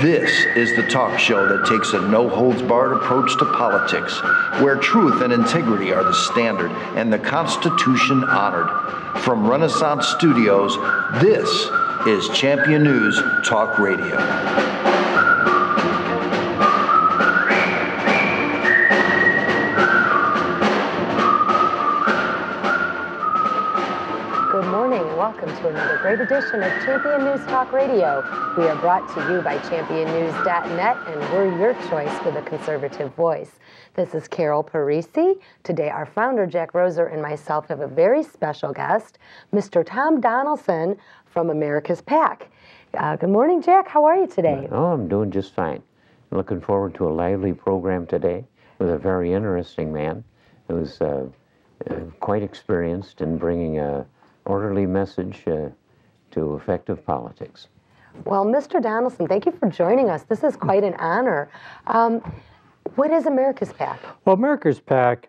This is the talk show that takes a no-holds-barred approach to politics, where truth and integrity are the standard and the Constitution honored. From Renaissance Studios, this is Champion News Talk Radio. Welcome to another great edition of Champion News Talk Radio. We are brought to you by championnews.net, and we're your choice for the conservative voice. This is Carol Parisi. Today, our founder, Jack Roeser, and myself have a very special guest, Mr. Tom Donelson from Americas PAC. Good morning, Jack. How are you today? Oh, I'm doing just fine. Looking forward to a lively program today with a very interesting man who's quite experienced in bringing a orderly message to effective politics. Well, Mr. Donelson, thank you for joining us. This is quite an honor. What is Americas PAC? Well, Americas PAC,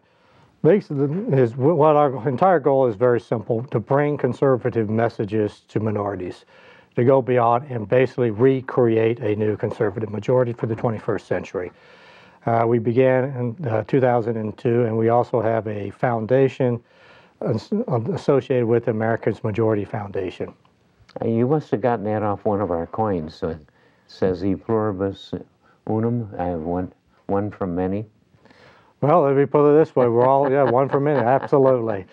what our entire goal is very simple, to bring conservative messages to minorities, to go beyond and basically recreate a new conservative majority for the 21st century. We began in 2002, and we also have a foundation associated with America's Majority Foundation. You must have gotten that off one of our coins. It says e pluribus unum. I have one from many. Well, let me put it this way. We're all, one from many, absolutely.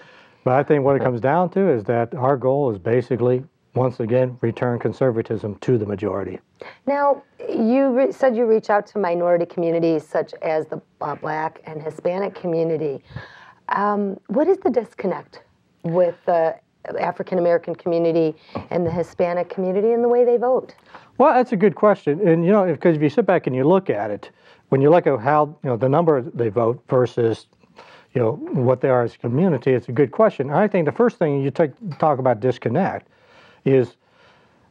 But I think what it comes down to is that our goal is basically, once again, return conservatism to the majority. Now, you said you reach out to minority communities such as the Black and Hispanic community. What is the disconnect with the African-American community and the Hispanic community and the way they vote? Well, that's a good question. And, because if you sit back and you look at it, when you look at how, the number they vote versus, what they are as a community, it's a good question. And I think the first thing you talk about disconnect is,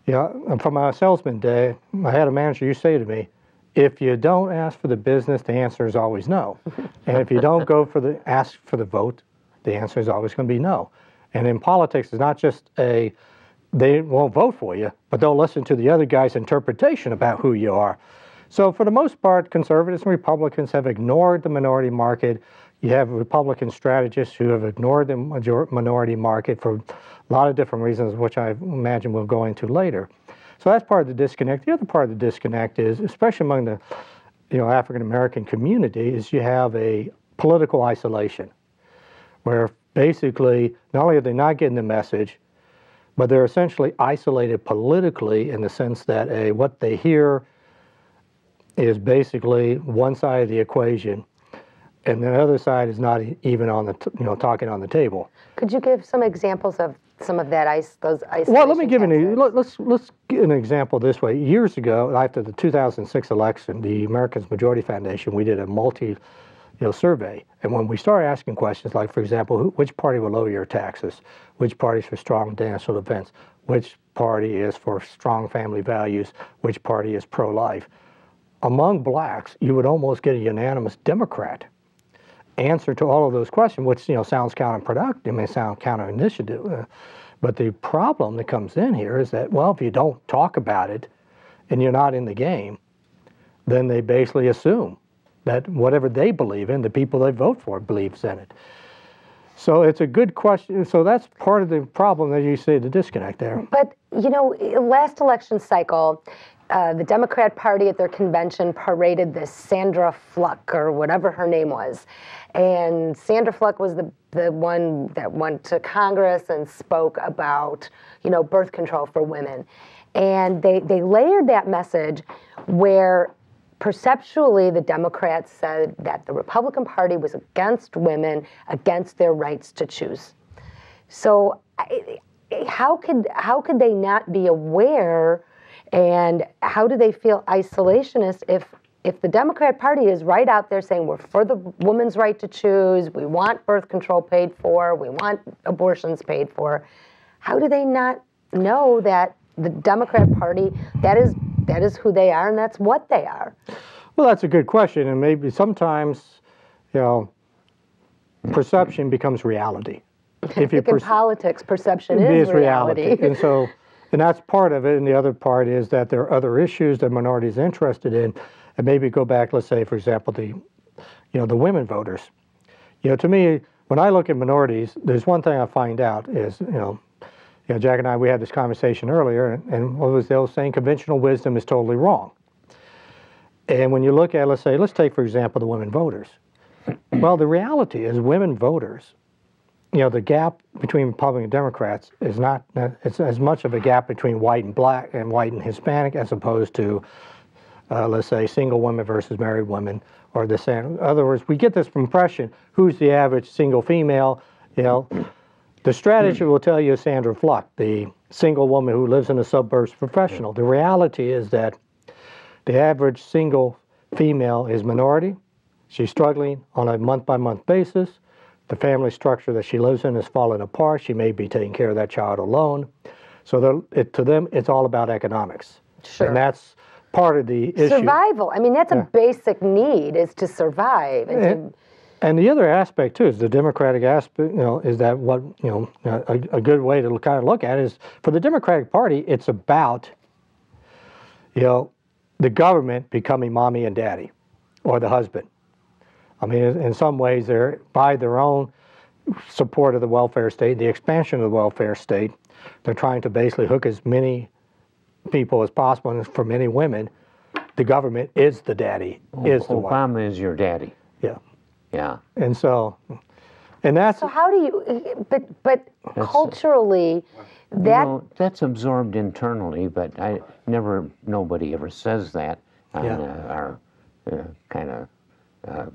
from my salesman day, I had a manager used to say to me, if you don't ask for the business, the answer is always no. And if you don't ask for the vote, the answer is always going to be no. And in politics, it's not just they won't vote for you, but they'll listen to the other guy's interpretation about who you are. So for the most part, conservatives and Republicans have ignored the minority market. You have Republican strategists who have ignored the minority market for a lot of different reasons, which I imagine we'll go into later. So that's part of the disconnect. The other part of the disconnect is, especially among the African-American community, is you have a political isolation, where basically not only are they not getting the message, but they're essentially isolated politically in the sense that what they hear is basically one side of the equation, and the other side is not even on the talking on the table. Could you give some examples of some of that those isolation? Well, let me give let's give an example this way. Years ago, after the 2006 election, the Americans Majority Foundation, we did a survey, and when we started asking questions like, for example, which party will lower your taxes, which party is for strong national defense, which party is for strong family values, which party is pro-life, among blacks, you would almost get a unanimous Democrat answer to all of those questions, which sounds counterproductive, may sound counter-initiative. But the problem that comes in here is that, well, if you don't talk about it and you're not in the game, then they basically assume that whatever they believe in, the people they vote for believes in it. So it's a good question. So that's part of the problem that you say, the disconnect there. But, last election cycle, the Democrat Party at their convention paraded this Sandra Fluck, or whatever her name was. And Sandra Fluck was the one that went to Congress and spoke about, birth control for women. And they layered that message where perceptually the Democrats said that the Republican Party was against women, against their rights to choose. So how could they not be aware, and how do they feel isolationist if the Democrat Party is right out there saying we're for the woman's right to choose, we want birth control paid for, we want abortions paid for? How do they not know that the Democrat Party, that is who they are and that's what they are? Well, that's a good question, and maybe sometimes, perception becomes reality. If in politics, perception is reality. And so And that's part of it, and the other part is that there are other issues that minorities are interested in, and maybe go back, let's say, for example, the women voters. To me, when I look at minorities, there's one thing I find out is, Jack and I, we had this conversation earlier, and what was the old saying? Conventional wisdom is totally wrong. And when you look at, let's take, for example, the women voters. Well, the reality is women voters, the gap between Republican and Democrats is not, it's as much of a gap between white and black and white and Hispanic as opposed to, let's say, single women versus married women, or the same. In other words, we get this impression, who's the average single female, The strategy will tell you Sandra Fluck, the single woman who lives in the suburbs professional. The reality is that the average single female is minority. She's struggling on a month-by-month basis. The family structure that she lives in is falling apart. She may be taking care of that child alone. So to them, it's all about economics. Sure. And that's part of the issue. Survival. I mean, that's a basic need, is to survive. And the other aspect, too, is the Democratic aspect, is that what, a good way to kind of look at it is, for the Democratic Party, it's about, the government becoming mommy and daddy, or the husband. I mean, in some ways, they're, by their own support of the welfare state, the expansion of the welfare state, they're trying to basically hook as many people as possible, and for many women, the government is the daddy, is the wife. Obama is your daddy. Yeah. Yeah. And so, and that's... So how do you, but culturally, that's absorbed internally, but nobody ever says that on our kind of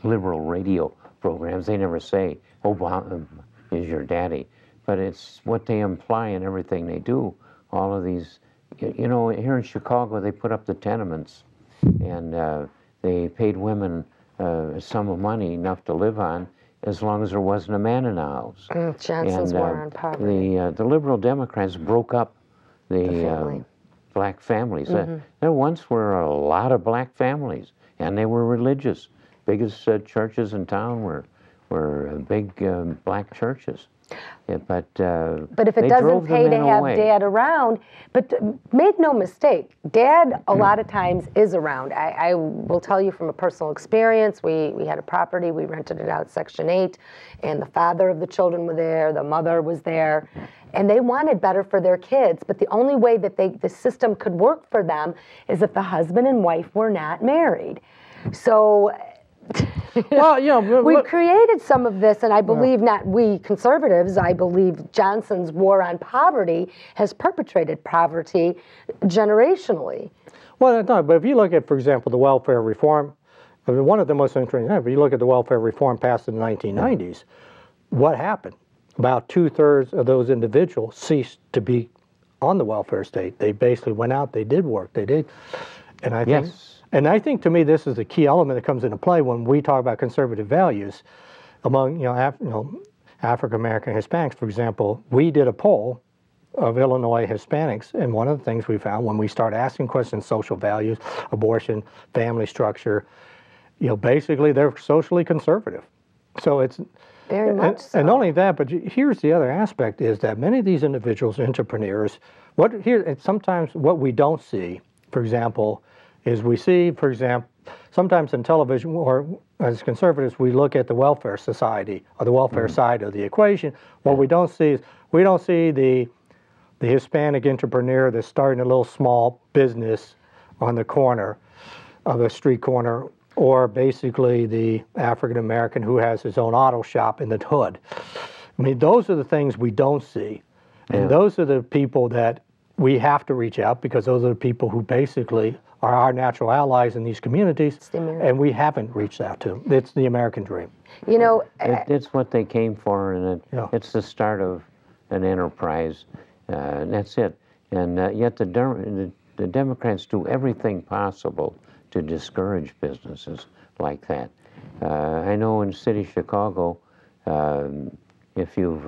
liberal radio programs. They never say, Obama is your daddy. But it's what they imply in everything they do. All of these, here in Chicago, they put up the tenements, and they paid women a sum of money enough to live on, as long as there wasn't a man in the house. Johnson's war on poverty. The liberal Democrats broke up the black families. There once were a lot of black families, and they were religious. Biggest churches in town were big black churches. Yeah, but if it doesn't pay to have Dad around, but make no mistake, Dad a lot of times is around. I will tell you from a personal experience, we had a property, we rented it out, Section 8, and the father of the children were there, the mother was there, and they wanted better for their kids, but the only way that the system could work for them is if the husband and wife were not married. So... Well, we've created some of this, and I believe not we conservatives, I believe Johnson's war on poverty has perpetrated poverty generationally. Well, no, but if you look at, for example, the welfare reform, one of the most interesting things, if you look at the welfare reform passed in the 1990s, what happened? About 2/3 of those individuals ceased to be on the welfare state. They basically went out, they did work, they did. And I think... Yes. And I think, to me, this is the key element that comes into play when we talk about conservative values among, African-American Hispanics. For example, we did a poll of Illinois Hispanics, and one of the things we found when we start asking questions, social values, abortion, family structure, basically they're socially conservative. So it's... Very much so. And not only that, but here's the other aspect, is that many of these individuals, entrepreneurs, sometimes what we don't see, for example, is we see, for example, sometimes in television or as conservatives, we look at the welfare society or the welfare side of the equation. What we don't see is the Hispanic entrepreneur that's starting a little small business on the corner of a street corner, or basically the African American who has his own auto shop in the hood. I mean, those are the things we don't see. And those are the people that we have to reach out, because those are the people who basically are our natural allies in these communities, and we haven't reached out to them. It's the American dream. It's what they came for, and it's the start of an enterprise, and that's it. And yet the Democrats do everything possible to discourage businesses like that. I know in the city of Chicago, if you've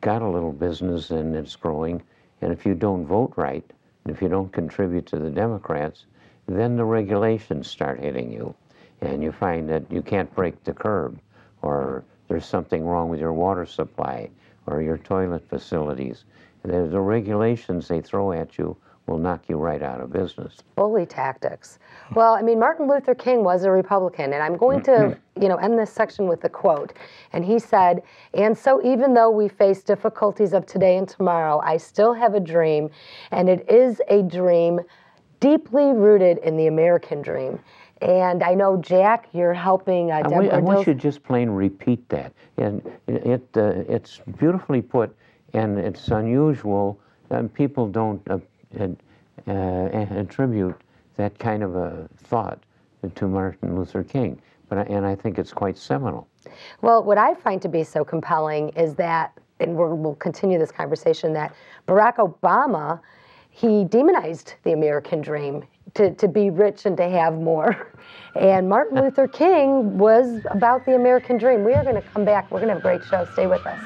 got a little business and it's growing, and if you don't vote right, if you don't contribute to the Democrats, then the regulations start hitting you, and you find that you can't break the curb, or there's something wrong with your water supply or your toilet facilities, The regulations they throw at you will knock you right out of business. Bully tactics. Well, I mean, Martin Luther King was a Republican, and I'm going to, end this section with a quote. And he said, "And so even though we face difficulties of today and tomorrow, I still have a dream, and it is a dream deeply rooted in the American dream." And I know, Jack, you're helping Deborah. I wish you'd just plain repeat that. And it's beautifully put, and it's unusual. People don't attribute that kind of a thought to Martin Luther King, and I think it's quite seminal. Well, what I find to be so compelling is that, and we'll continue this conversation, that Barack Obama, he demonized the American dream to be rich and to have more. And Martin Luther King was about the American dream. We are going to come back. We're going to have a great show. Stay with us.